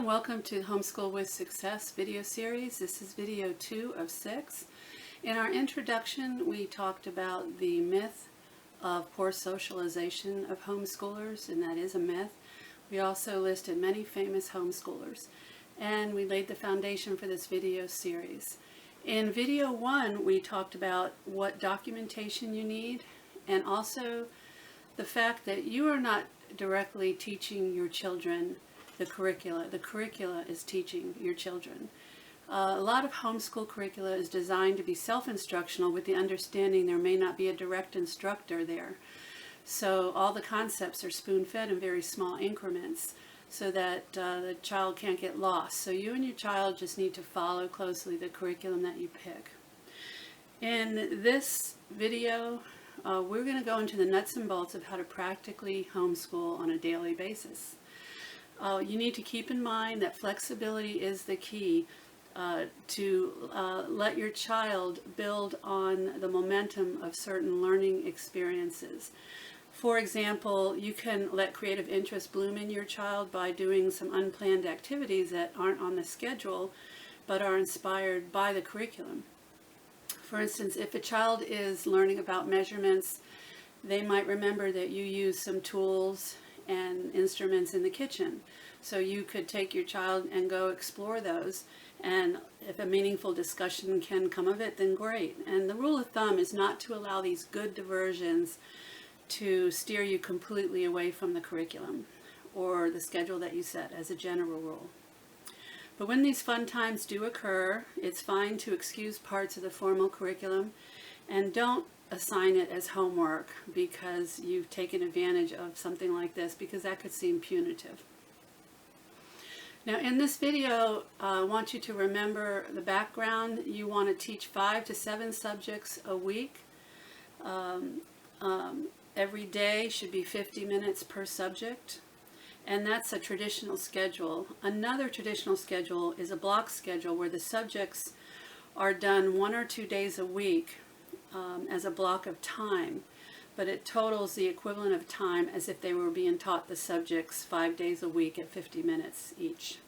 and welcome to Homeschool with Success video series. This is video 2 of 6. In our introduction, we talked about the myth of poor socialization of homeschoolers, and that is a myth. We also listed many famous homeschoolers, and we laid the foundation for this video series. In video 1, we talked about what documentation you need, and also the fact that you are not directly teaching your children the curricula. The curricula is teaching your children. A lot of homeschool curricula is designed to be self-instructional with the understanding there may not be a direct instructor there. So all the concepts are spoon-fed in very small increments so that the child can't get lost. So you and your child just need to follow closely the curriculum that you pick. In this video, we're going to go into the nuts and bolts of how to practically homeschool on a daily basis. You need to keep in mind that flexibility is the key to let your child build on the momentum of certain learning experiences. For example, you can let creative interest bloom in your child by doing some unplanned activities that aren't on the schedule but are inspired by the curriculum. For instance, if a child is learning about measurements, they might remember that you use some tools and instruments in the kitchen. So you could take your child and go explore those, and if a meaningful discussion can come of it, then great. And the rule of thumb is not to allow these good diversions to steer you completely away from the curriculum or the schedule that you set as a general rule. But when these fun times do occur, it's fine to excuse parts of the formal curriculum and don't assign it as homework because you've taken advantage of something like this, because that could seem punitive. Now in this video, I want you to remember the background. You want to teach 5 to 7 subjects a week. Every day should be 50 minutes per subject, and that's a traditional schedule. Another traditional schedule is a block schedule where the subjects are done 1 or 2 days a week as a block of time, but it totals the equivalent of time as if they were being taught the subjects 5 days a week at 50 minutes each.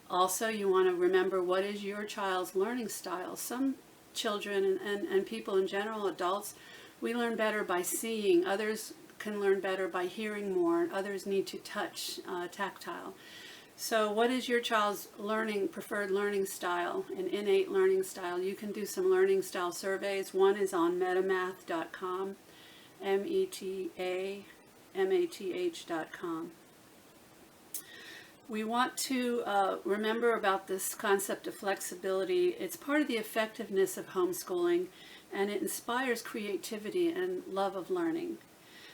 Also, you want to remember what is your child's learning style. Some children and people in general, adults, we learn better by seeing. Others can learn better by hearing more. Others need to touch, tactile. So what is your child's preferred learning style, an innate learning style? You can do some learning style surveys. One is on metamath.com, metamath.com. We want to remember about this concept of flexibility. It's part of the effectiveness of homeschooling, and it inspires creativity and love of learning.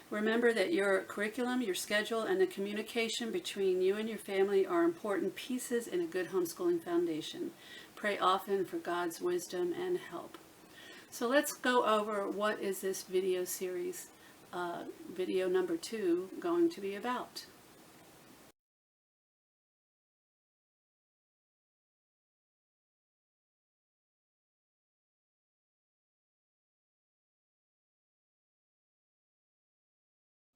Remember that your curriculum, your schedule, and the communication between you and your family are important pieces in a good homeschooling foundation. Pray often for God's wisdom and help. So let's go over what is this video series, video number 2, going to be about.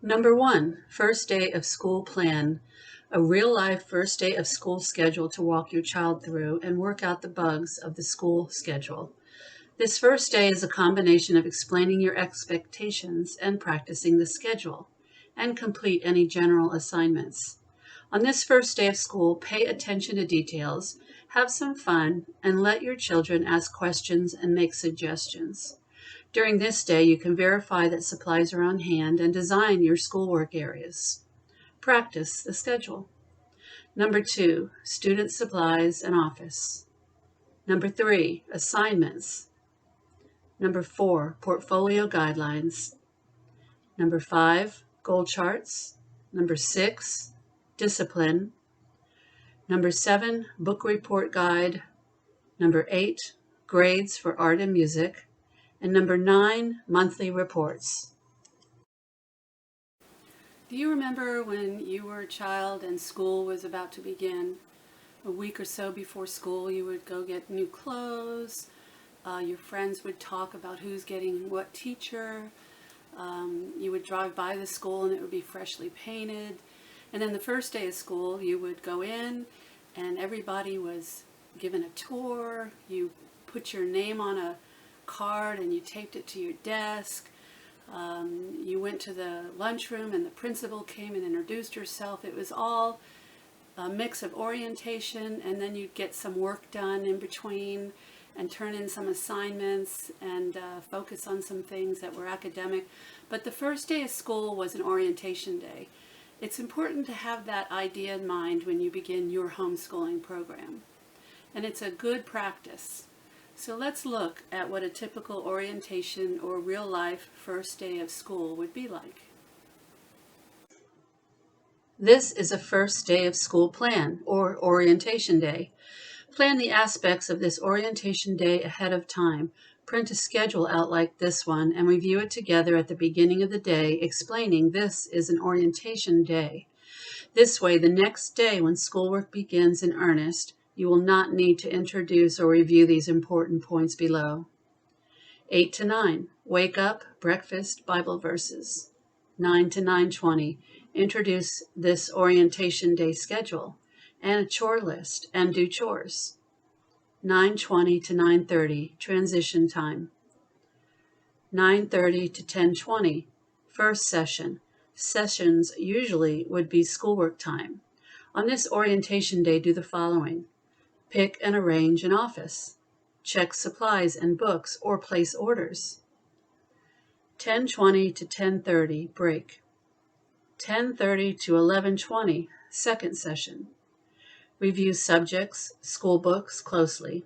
Number 1, first day of school plan. A real-life first day of school schedule to walk your child through and work out the bugs of the school schedule. This first day is a combination of explaining your expectations and practicing the schedule, and complete any general assignments. On this first day of school, pay attention to details, have some fun, and let your children ask questions and make suggestions. During this day, you can verify that supplies are on hand and design your schoolwork areas. Practice the schedule. Number 2, student supplies and office. Number 3, assignments. Number 4, portfolio guidelines. Number 5, goal charts. Number 6, discipline. Number 7, book report guide. Number 8, grades for art and music. And number 9, monthly reports. Do you remember when you were a child and school was about to begin? A week or so before school, you would go get new clothes. Your friends would talk about who's getting what teacher. You would drive by the school and it would be freshly painted. And then the first day of school, you would go in and everybody was given a tour. You put your name on a card and you taped it to your desk. You went to the lunchroom and the principal came and introduced herself. It was all a mix of orientation, and then you'd get some work done in between and turn in some assignments and focus on some things that were academic. But the first day of school was an orientation day. It's important to have that idea in mind when you begin your homeschooling program. And it's a good practice. So let's look at what a typical orientation or real life first day of school would be like. This is a first day of school plan, or orientation day. Plan the aspects of this orientation day ahead of time. Print a schedule out like this one and review it together at the beginning of the day, explaining this is an orientation day. This way, the next day when schoolwork begins in earnest, you will not need to introduce or review these important points below. 8 to 9, wake up, breakfast, Bible verses. 9 to 9:20, introduce this orientation day schedule and a chore list and do chores. 9:20 to 9:30, transition time. 9:30 to 10:20, first session. Sessions usually would be schoolwork time. On this orientation day, do the following. Pick and arrange an office. Check supplies and books or place orders. 10:20 to 10:30, break. 10:30 to 11:20, second session. Review subjects, school books closely.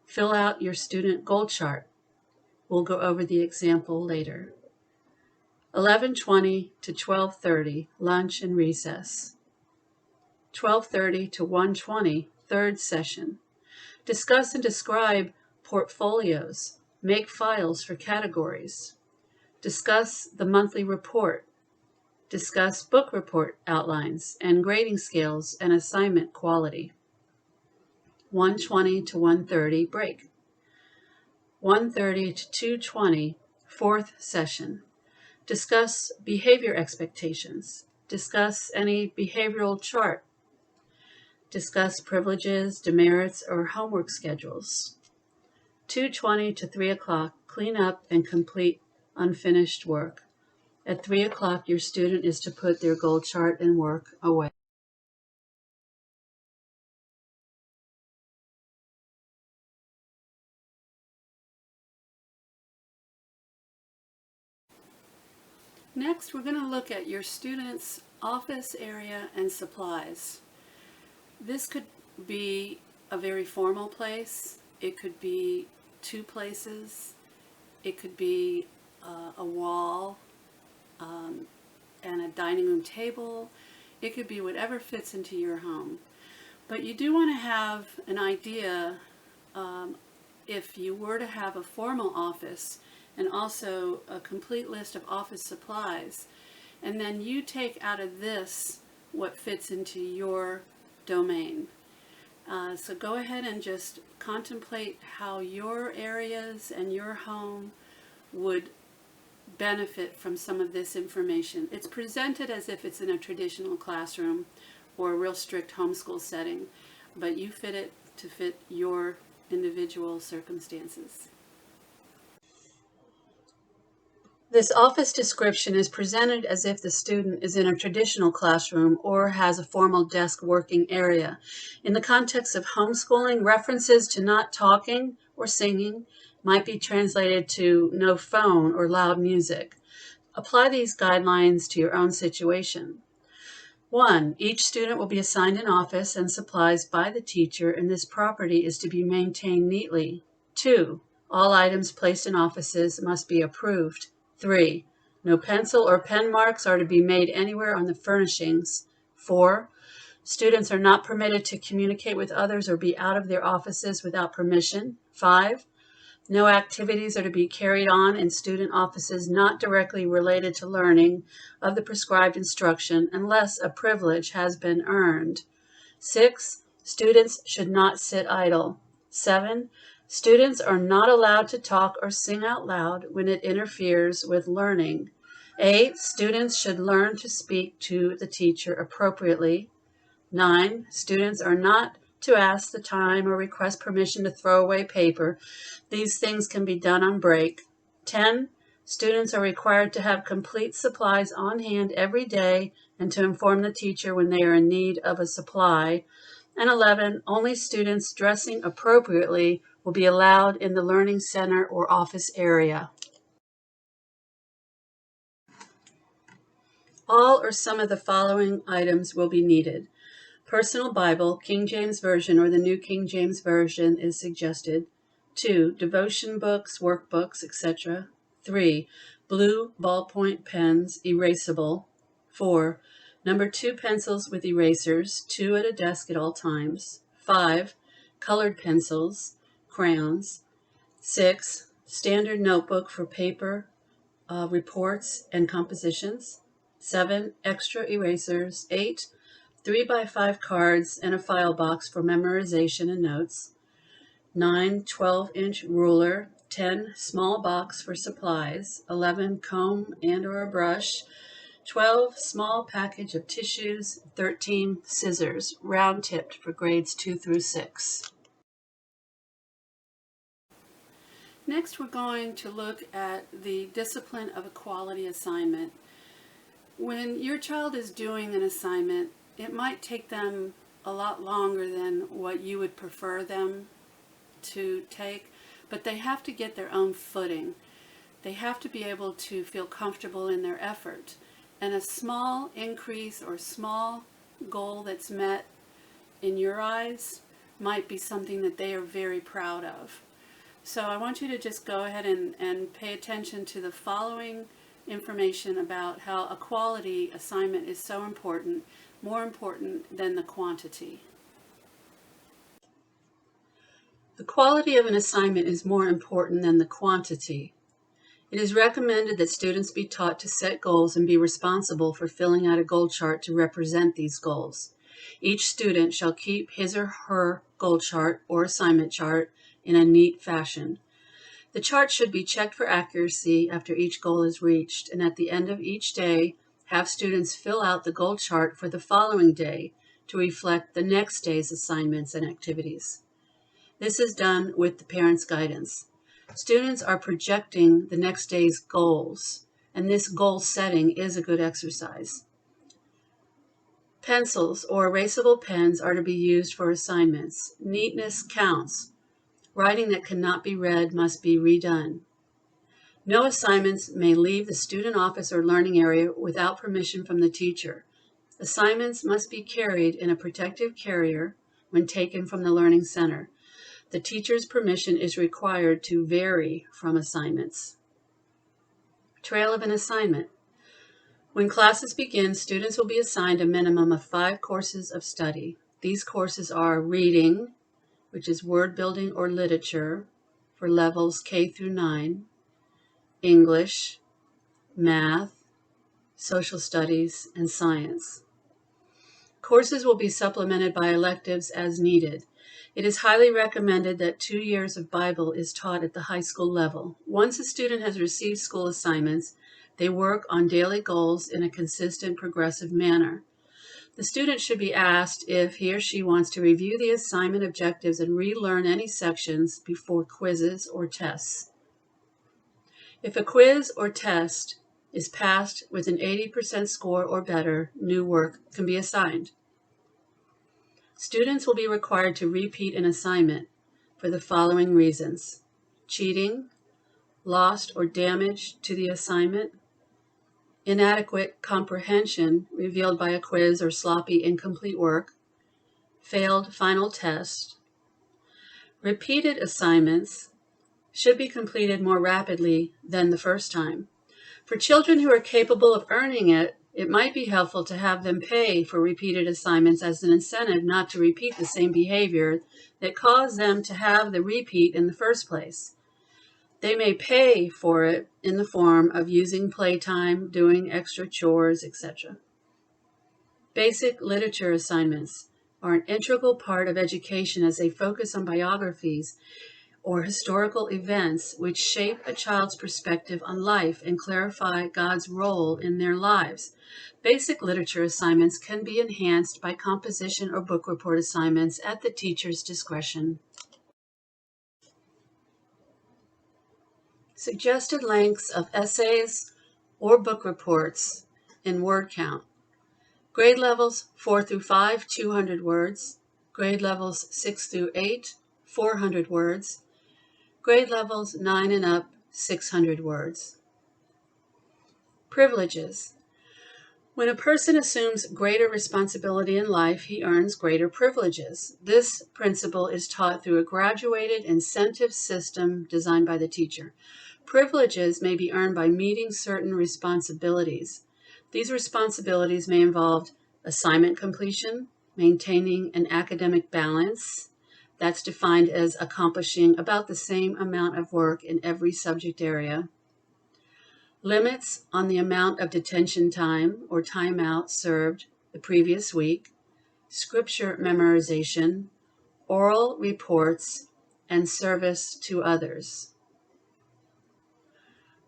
Fill out your student goal chart. We'll go over the example later. 11:20 to 12:30, lunch and recess. 12:30 to 1:20, third session. Discuss and describe portfolios. Make files for categories. Discuss the monthly report. Discuss book report outlines and grading scales and assignment quality. 1:20 to 1:30, break. 1:30 to 2:20, fourth session. Discuss behavior expectations. Discuss any behavioral chart. Discuss privileges, demerits, or homework schedules. 2:20 to 3 o'clock, clean up and complete unfinished work. At 3 o'clock, your student is to put their goal chart and work away. Next, we're going to look at your student's office area and supplies. This could be a very formal place. It could be two places. It could be a wall and a dining room table. It could be whatever fits into your home. But you do want to have an idea if you were to have a formal office and also a complete list of office supplies, and then you take out of this what fits into your domain. So go ahead and just contemplate how your areas and your home would benefit from some of this information. It's presented as if it's in a traditional classroom or a real strict homeschool setting, but you fit it to fit your individual circumstances. This office description is presented as if the student is in a traditional classroom or has a formal desk working area. In the context of homeschooling, references to not talking or singing might be translated to no phone or loud music. Apply these guidelines to your own situation. 1. Each student will be assigned an office and supplies by the teacher, and this property is to be maintained neatly. 2. All items placed in offices must be approved. 3. No pencil or pen marks are to be made anywhere on the furnishings. 4. Students are not permitted to communicate with others or be out of their offices without permission. 5. No activities are to be carried on in student offices not directly related to learning of the prescribed instruction unless a privilege has been earned. 6. Students should not sit idle. 7. Students are not allowed to talk or sing out loud when it interferes with learning. 8. Students should learn to speak to the teacher appropriately. 9. Students are not to ask the time or request permission to throw away paper. These things can be done on break. 10. Students are required to have complete supplies on hand every day and to inform the teacher when they are in need of a supply. And 11. Only students dressing appropriately will be allowed in the learning center or office area. All or some of the following items will be needed. Personal Bible, King James Version or the New King James Version is suggested. 2. Devotion books, workbooks, etc. 3. Blue ballpoint pens, erasable. 4. Number 2 pencils with erasers, 2 at a desk at all times. 5. Colored pencils, crayons. 6. Standard notebook for paper, reports, and compositions. 7. Extra erasers. 8. 3x5 cards and a file box for memorization and notes. 9. 12-inch ruler. 10. Small box for supplies. 11. Comb and or a brush. 12. Small package of tissues. 13. Scissors, round-tipped for grades 2 through 6. Next, we're going to look at the discipline of a quality assignment. When your child is doing an assignment, it might take them a lot longer than what you would prefer them to take, but they have to get their own footing. They have to be able to feel comfortable in their effort. And a small increase or small goal that's met in your eyes might be something that they are very proud of. So I want you to just go ahead and pay attention to the following information about how a quality assignment is so important, more important than the quantity. The quality of an assignment is more important than the quantity. It is recommended that students be taught to set goals and be responsible for filling out a goal chart to represent these goals. Each student shall keep his or her goal chart or assignment chart in a neat fashion. The chart should be checked for accuracy after each goal is reached, and at the end of each day, have students fill out the goal chart for the following day to reflect the next day's assignments and activities. This is done with the parents' guidance. Students are projecting the next day's goals, and this goal setting is a good exercise. Pencils or erasable pens are to be used for assignments. Neatness counts. Writing that cannot be read must be redone. No assignments may leave the student office or learning area without permission from the teacher. Assignments must be carried in a protective carrier when taken from the learning center. The teacher's permission is required to vary from assignments. Trail of an assignment. When classes begin, students will be assigned a minimum of 5 courses of study. These courses are reading, which is word building or literature for levels K through 9, English, math, social studies, and science. Courses will be supplemented by electives as needed. It is highly recommended that 2 years of Bible is taught at the high school level. Once a student has received school assignments, they work on daily goals in a consistent, progressive manner. The student should be asked if he or she wants to review the assignment objectives and relearn any sections before quizzes or tests. If a quiz or test is passed with an 80% score or better, new work can be assigned. Students will be required to repeat an assignment for the following reasons: cheating, loss or damage to the assignment, inadequate comprehension revealed by a quiz or sloppy, incomplete work, failed final test. Repeated assignments should be completed more rapidly than the first time. For children who are capable of earning it, it might be helpful to have them pay for repeated assignments as an incentive not to repeat the same behavior that caused them to have the repeat in the first place. They may pay for it in the form of using playtime, doing extra chores, etc. Basic literature assignments are an integral part of education as they focus on biographies or historical events which shape a child's perspective on life and clarify God's role in their lives. Basic literature assignments can be enhanced by composition or book report assignments at the teacher's discretion. Suggested lengths of essays or book reports in word count. Grade levels 4 through 5, 200 words. Grade levels 6 through 8, 400 words. Grade levels 9 and up, 600 words. Privileges. When a person assumes greater responsibility in life, he earns greater privileges. This principle is taught through a graduated incentive system designed by the teacher. Privileges may be earned by meeting certain responsibilities. These responsibilities may involve assignment completion, maintaining an academic balance. That's defined as accomplishing about the same amount of work in every subject area. Limits on the amount of detention time or timeout served the previous week, scripture memorization, oral reports, and service to others.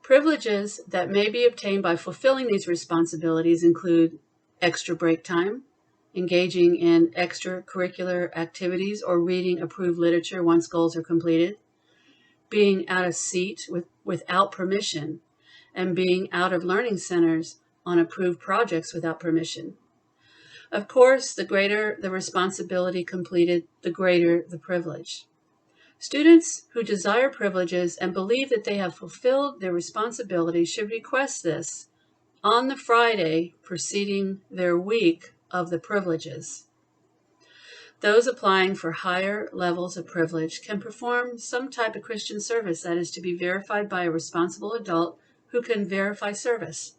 Privileges that may be obtained by fulfilling these responsibilities include extra break time, engaging in extracurricular activities or reading approved literature once goals are completed, being out of seat without permission, and being out of learning centers on approved projects without permission. Of course, the greater the responsibility completed, the greater the privilege. Students who desire privileges and believe that they have fulfilled their responsibilities should request this on the Friday preceding their week of the privileges. Those applying for higher levels of privilege can perform some type of Christian service that is to be verified by a responsible adult who can verify service.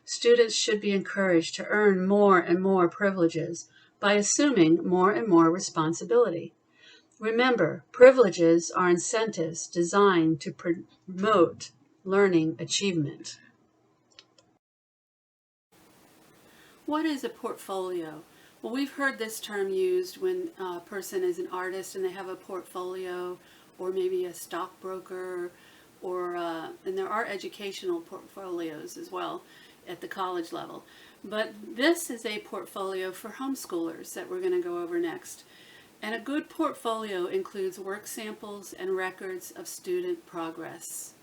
Students should be encouraged to earn more and more privileges by assuming more and more responsibility. Remember, privileges are incentives designed to promote learning achievement. What is a portfolio? Well, we've heard this term used when a person is an artist and they have a portfolio, or maybe a stockbroker, and there are educational portfolios as well at the college level. But this is a portfolio for homeschoolers that we're going to go over next. And a good portfolio includes work samples and records of student progress.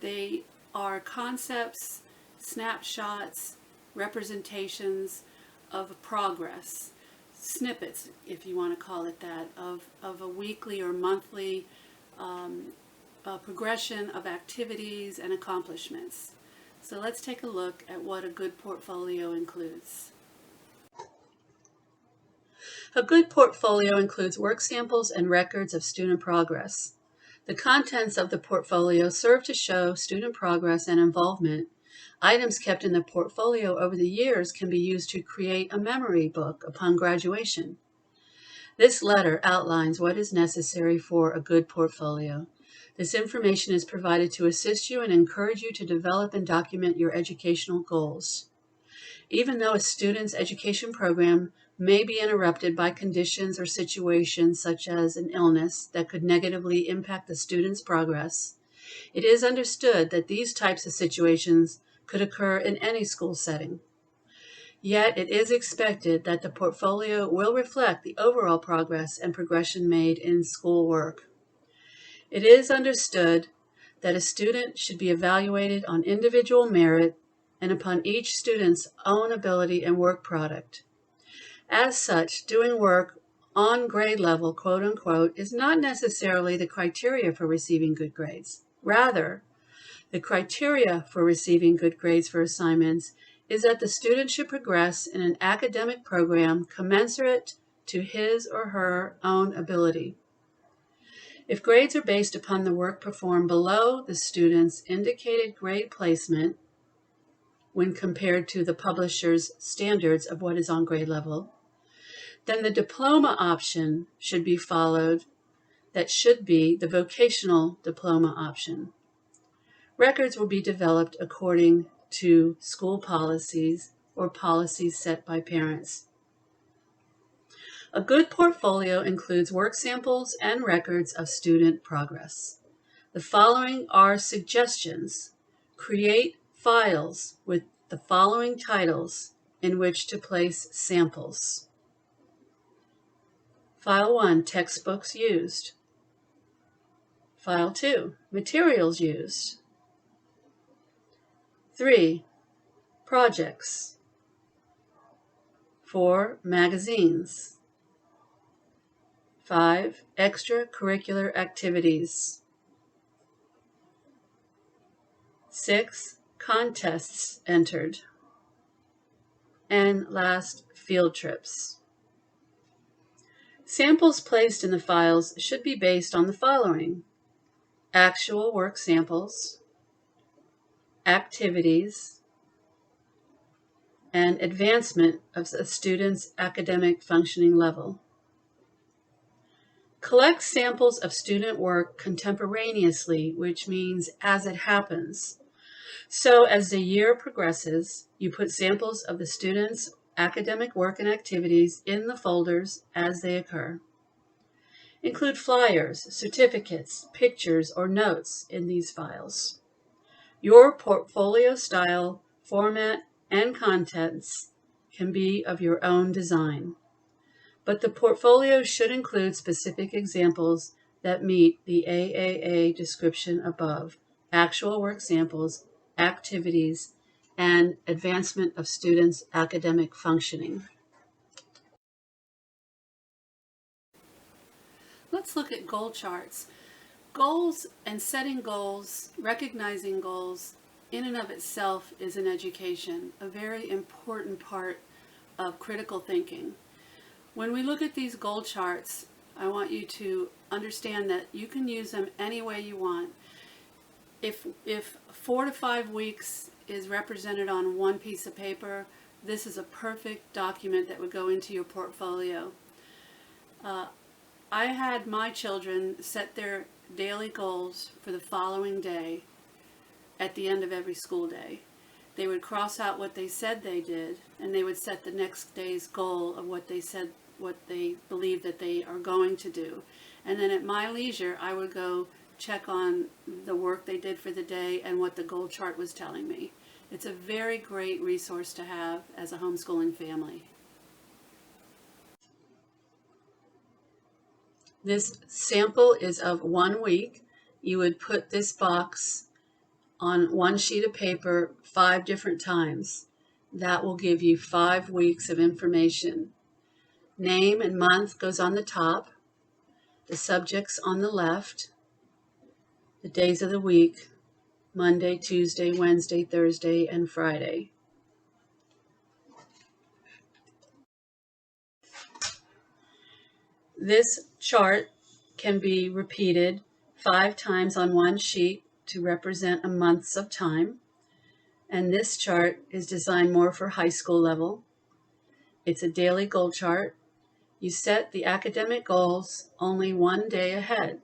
They are concepts, snapshots, representations of progress, snippets, if you want to call it that, of a weekly or monthly progression of activities and accomplishments. So let's take a look at what a good portfolio includes. A good portfolio includes work samples and records of student progress. The contents of the portfolio serve to show student progress and involvement. Items kept in the portfolio over the years can be used to create a memory book upon graduation. This letter outlines what is necessary for a good portfolio. This information is provided to assist you and encourage you to develop and document your educational goals. Even though a student's education program may be interrupted by conditions or situations such as an illness that could negatively impact the student's progress, it is understood that these types of situations could occur in any school setting. Yet it is expected that the portfolio will reflect the overall progress and progression made in schoolwork. It is understood that a student should be evaluated on individual merit and upon each student's own ability and work product. As such, doing work on grade level, quote unquote, is not necessarily the criteria for receiving good grades. Rather, the criteria for receiving good grades for assignments is that the student should progress in an academic program commensurate to his or her own ability. If grades are based upon the work performed below the student's indicated grade placement, when compared to the publisher's standards of what is on grade level, then the diploma option should be followed. That should be the vocational diploma option. Records will be developed according to school policies or policies set by parents. A good portfolio includes work samples and records of student progress. The following are suggestions. Create files with the following titles in which to place samples. File 1, textbooks used. File 2, materials used. 3, projects. 4, magazines. 5, extracurricular activities. 6, contests entered. And last, field trips. Samples placed in the files should be based on the following: actual work samples, activities, and advancement of a student's academic functioning level. Collect samples of student work contemporaneously, which means as it happens. So as the year progresses, you put samples of the students' academic work and activities in the folders as they occur. Include flyers, certificates, pictures, or notes in these files. Your portfolio style, format, and contents can be of your own design, but the portfolio should include specific examples that meet the AAA description above: actual work samples, activities, and advancement of students' academic functioning. Let's look at goal charts. Goals and setting goals, recognizing goals, in and of itself is an education, a very important part of critical thinking. When we look at these goal charts, I want you to understand that you can use them any way you want. If 4 to 5 weeks is represented on one piece of paper, this is a perfect document that would go into your portfolio. I had my children set their daily goals for the following day at the end of every school day. They would cross out what they said they did, and they would set the next day's goal of what they said, what they believe that they are going to do. And then at my leisure, I would go check on the work they did for the day and what the goal chart was telling me. It's a very great resource to have as a homeschooling family. This sample is of 1 week. You would put this box on one sheet of paper 5 different times. That will give you 5 weeks of information. Name and month goes on the top, the subjects on the left, the days of the week, Monday, Tuesday, Wednesday, Thursday, and Friday. This chart can be repeated 5 times on one sheet to represent a months of time. And this chart is designed more for high school level. It's a daily goal chart. You set the academic goals only one day ahead,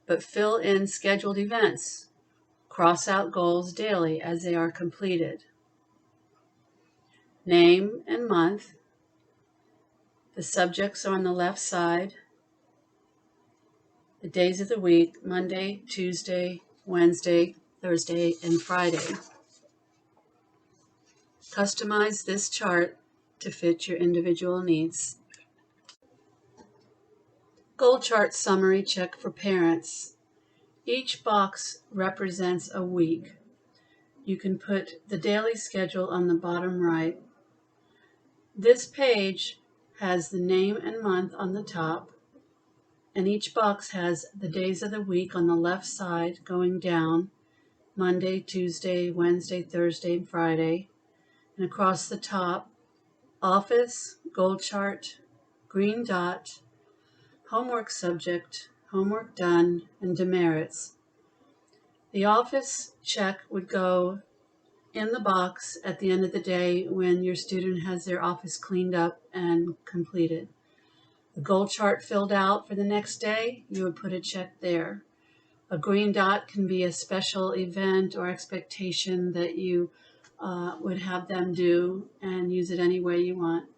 but fill in scheduled events. Cross out goals daily as they are completed. Name and month. The subjects are on the left side. The days of the week, Monday, Tuesday, Wednesday, Thursday, and Friday. Customize this chart to fit your individual needs. Goal chart summary check for parents. Each box represents a week. You can put the daily schedule on the bottom right. This page has the name and month on the top, and each box has the days of the week on the left side going down: Monday, Tuesday, Wednesday, Thursday, and Friday. And across the top, office, goal chart, green dot, homework subject, homework done, and demerits. The office check would go in the box at the end of the day when your student has their office cleaned up and completed. The goal chart filled out for the next day, you would put a check there. A green dot can be a special event or expectation that you would have them do, and use it any way you want.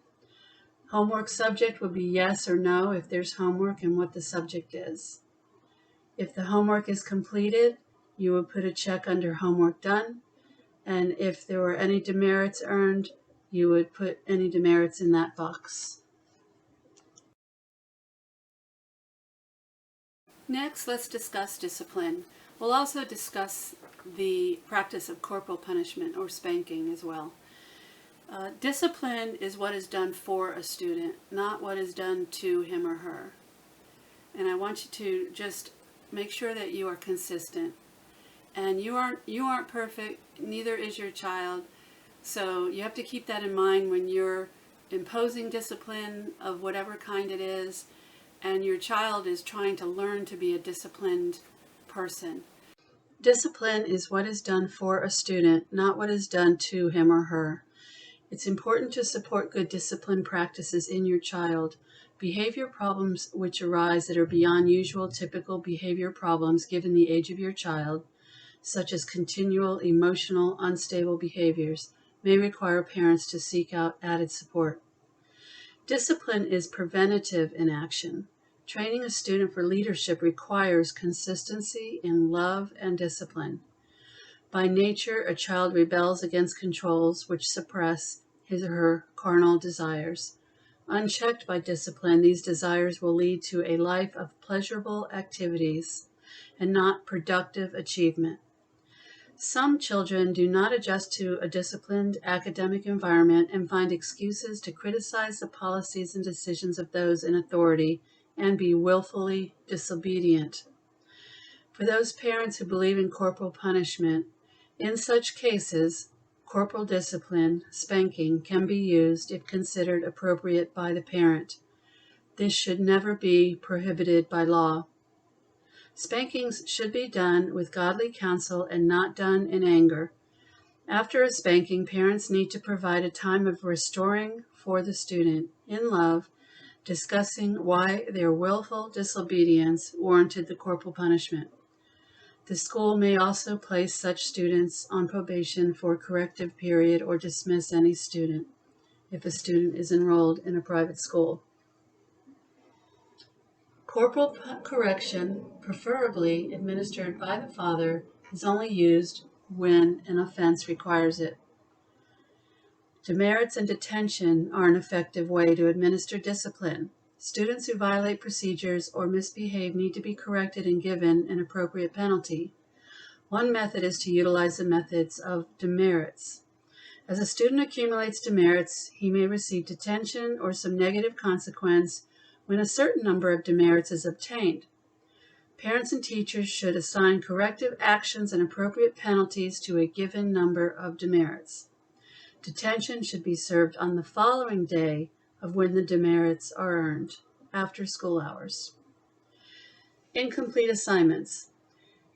Homework subject would be yes or no if there's homework and what the subject is. If the homework is completed, you would put a check under homework done. And if there were any demerits earned, you would put any demerits in that box. Next, let's discuss discipline. We'll also discuss the practice of corporal punishment or spanking as well. Discipline is what is done for a student, not what is done to him or her. And I want you to just make sure that you are consistent. And you aren't perfect, neither is your child. So you have to keep that in mind when you're imposing discipline of whatever kind it is, and your child is trying to learn to be a disciplined person. Discipline is what is done for a student, not what is done to him or her. It's important to support good discipline practices in your child. Behavior problems which arise that are beyond usual typical behavior problems given the age of your child, such as continual emotional unstable behaviors, may require parents to seek out added support. Discipline is preventative in action. Training a student for leadership requires consistency in love and discipline. By nature, a child rebels against controls which suppress his or her carnal desires. Unchecked by discipline, these desires will lead to a life of pleasurable activities and not productive achievement. Some children do not adjust to a disciplined academic environment and find excuses to criticize the policies and decisions of those in authority and be willfully disobedient. For those parents who believe in corporal punishment, in such cases, corporal discipline, spanking, can be used if considered appropriate by the parent. This should never be prohibited by law. Spankings should be done with godly counsel and not done in anger. After a spanking, parents need to provide a time of restoring for the student, in love, discussing why their willful disobedience warranted the corporal punishment. The school may also place such students on probation for a corrective period or dismiss any student if a student is enrolled in a private school. Corporal correction, preferably administered by the father, is only used when an offense requires it. Demerits and detention are an effective way to administer discipline. Students who violate procedures or misbehave need to be corrected and given an appropriate penalty. One method is to utilize the methods of demerits. As a student accumulates demerits, he may receive detention or some negative consequence when a certain number of demerits is obtained. Parents and teachers should assign corrective actions and appropriate penalties to a given number of demerits. Detention should be served on the following day of when the demerits are earned, after school hours. Incomplete assignments.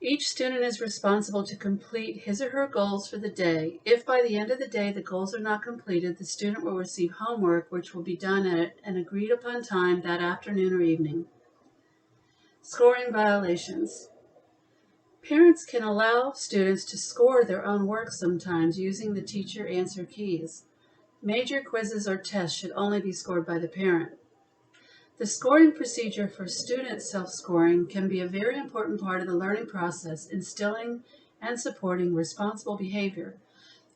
Each student is responsible to complete his or her goals for the day. If by the end of the day the goals are not completed, the student will receive homework which will be done at an agreed upon time that afternoon or evening. Scoring violations. Parents can allow students to score their own work sometimes using the teacher answer keys. Major quizzes or tests should only be scored by the parent. The scoring procedure for student self-scoring can be a very important part of the learning process, instilling and supporting responsible behavior.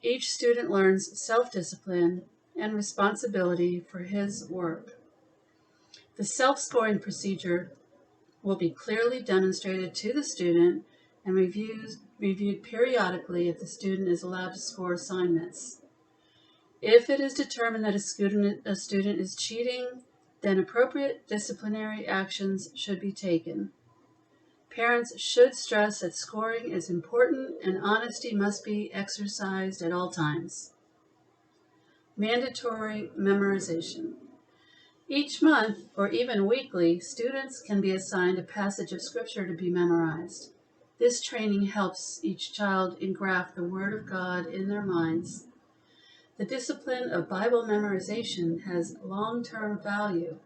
Each student learns self-discipline and responsibility for his work. The self-scoring procedure will be clearly demonstrated to the student and reviewed periodically if the student is allowed to score assignments. If it is determined that a student is cheating, then appropriate disciplinary actions should be taken. Parents should stress that scoring is important and honesty must be exercised at all times. Mandatory memorization. Each month, or even weekly, students can be assigned a passage of scripture to be memorized. This training helps each child engraft the Word of God in their minds. The discipline of Bible memorization has long-term value.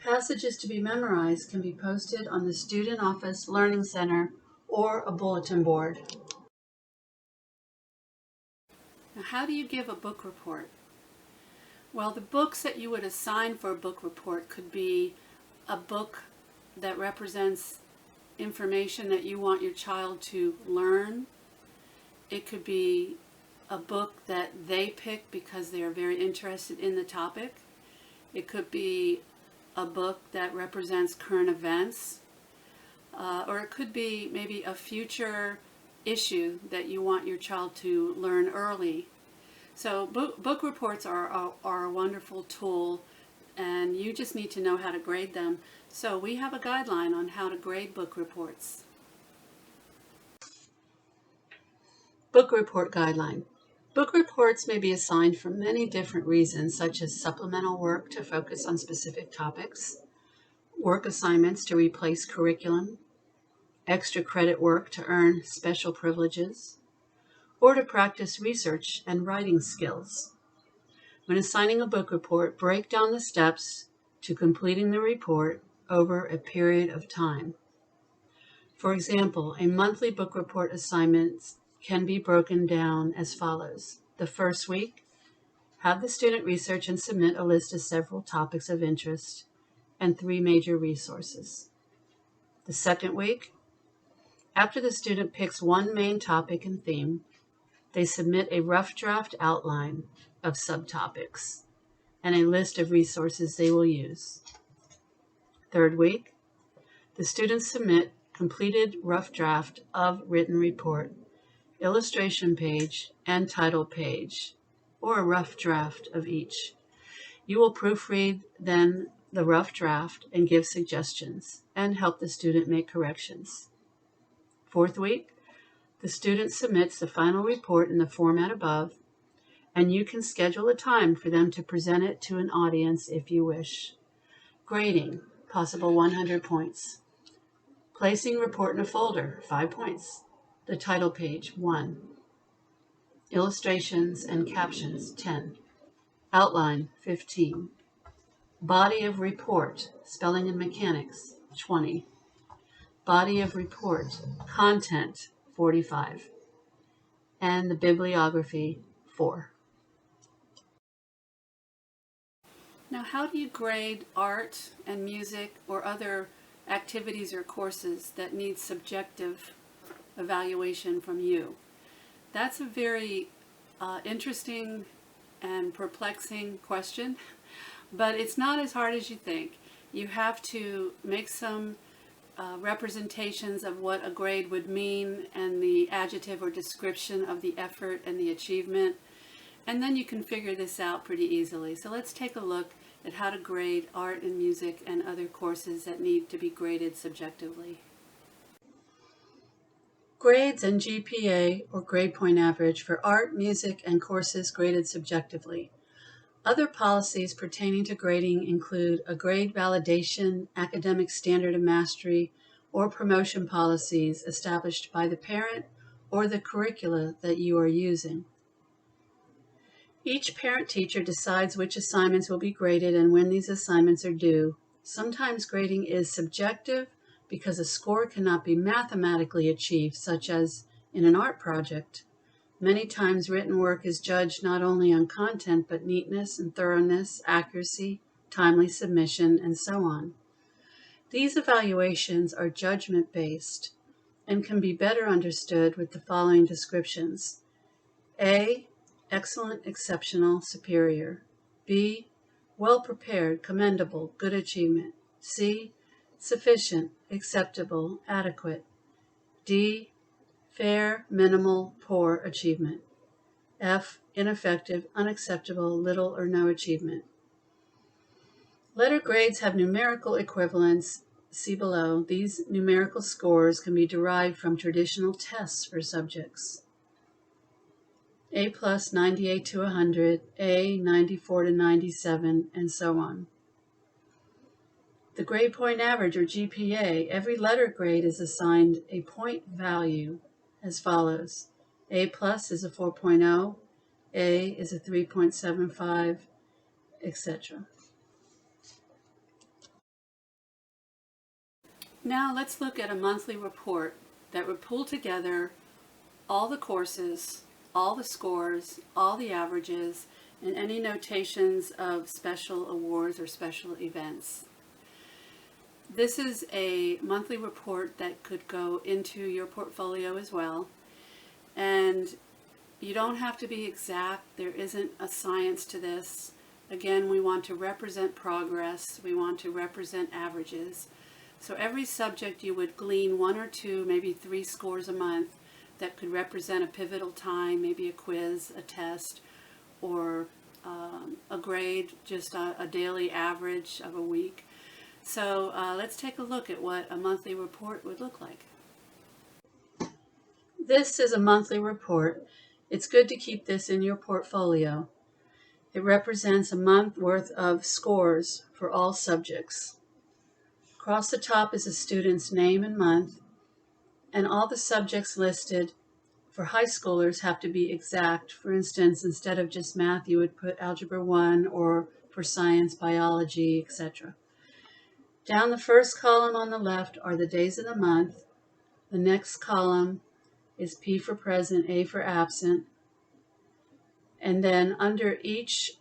Passages to be memorized can be posted on the Student Office Learning Center or a bulletin board. Now, how do you give a book report? Well, the books that you would assign for a book report could be a book that represents information that you want your child to learn. It could be a book that they pick because they are very interested in the topic. It could be a book that represents current events. Or it could be maybe a future issue that you want your child to learn early. So book reports are a wonderful tool, and you just need to know how to grade them. So we have a guideline on how to grade book reports. Book report guideline. Book reports may be assigned for many different reasons, such as supplemental work to focus on specific topics, work assignments to replace curriculum, extra credit work to earn special privileges, or to practice research and writing skills. When assigning a book report, break down the steps to completing the report over a period of time. For example, a monthly book report assignment can be broken down as follows. The first week, have the student research and submit a list of several topics of interest and 3 major resources. The second week, after the student picks one main topic and theme, they submit a rough draft outline of subtopics and a list of resources they will use. Third week, the students submit completed rough draft of written report, illustration page, and title page, or a rough draft of each. You will proofread then the rough draft and give suggestions and help the student make corrections. Fourth week, the student submits the final report in the format above, and you can schedule a time for them to present it to an audience if you wish. Grading, possible 100 points. Placing report in a folder, 5 points. The title page, 1. Illustrations and captions, 10. Outline, 15. Body of report, spelling and mechanics, 20. Body of report, content, 45. And the bibliography, 4. Now, how do you grade art and music or other activities or courses that need subjective evaluation from you? That's a very interesting and perplexing question, but it's not as hard as you think. You have to make some representations of what a grade would mean and the adjective or description of the effort and the achievement, and then you can figure this out pretty easily. So let's take a look at how to grade art and music and other courses that need to be graded subjectively. Grades and GPA, or grade point average, for art, music, and courses graded subjectively. Other policies pertaining to grading include a grade validation, academic standard of mastery, or promotion policies established by the parent or the curricula that you are using. Each parent-teacher decides which assignments will be graded and when these assignments are due. Sometimes grading is subjective because a score cannot be mathematically achieved, such as in an art project. Many times written work is judged not only on content, but neatness and thoroughness, accuracy, timely submission, and so on. These evaluations are judgment-based and can be better understood with the following descriptions. A, excellent, exceptional, superior. B, well-prepared, commendable, good achievement. C, sufficient, acceptable, adequate. D, fair, minimal, poor achievement. F, ineffective, unacceptable, little or no achievement. Letter grades have numerical equivalents. See below. These numerical scores can be derived from traditional tests for subjects. A plus 98 to 100, A 94 to 97, and so on. The grade point average, or GPA, every letter grade is assigned a point value as follows. A plus is a 4.0, A is a 3.75, etc. Now let's look at a monthly report that would pull together all the courses, all the scores, all the averages, and any notations of special awards or special events. This is a monthly report that could go into your portfolio as well. And you don't have to be exact. There isn't a science to this. Again, we want to represent progress. We want to represent averages. So every subject you would glean 1 or 2, maybe 3 scores a month that could represent a pivotal time, maybe a quiz, a test, or a grade, just a daily average of a week. So let's take a look at what a monthly report would look like. This is a monthly report. It's good to keep this in your portfolio. It represents a month worth of scores for all subjects. Across the top is a student's name and month, and all the subjects listed for high schoolers have to be exact. For instance, instead of just math, you would put Algebra 1, or for science, biology, etc. Down the first column on the left are the days of the month. The next column is P for present, A for absent. And then under each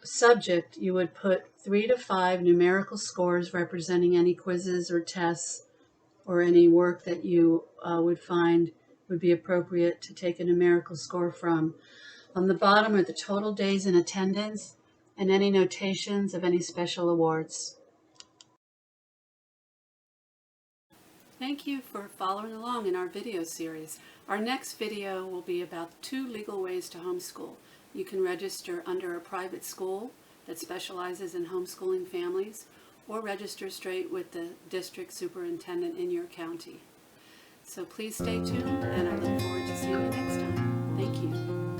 subject, you would put 3 to 5 numerical scores representing any quizzes or tests or any work that you would find would be appropriate to take a numerical score from. On the bottom are the total days in attendance and any notations of any special awards. Thank you for following along in our video series. Our next video will be about 2 legal ways to homeschool. You can register under a private school that specializes in homeschooling families, or register straight with the district superintendent in your county. So please stay tuned, and I look forward to seeing you next time. Thank you.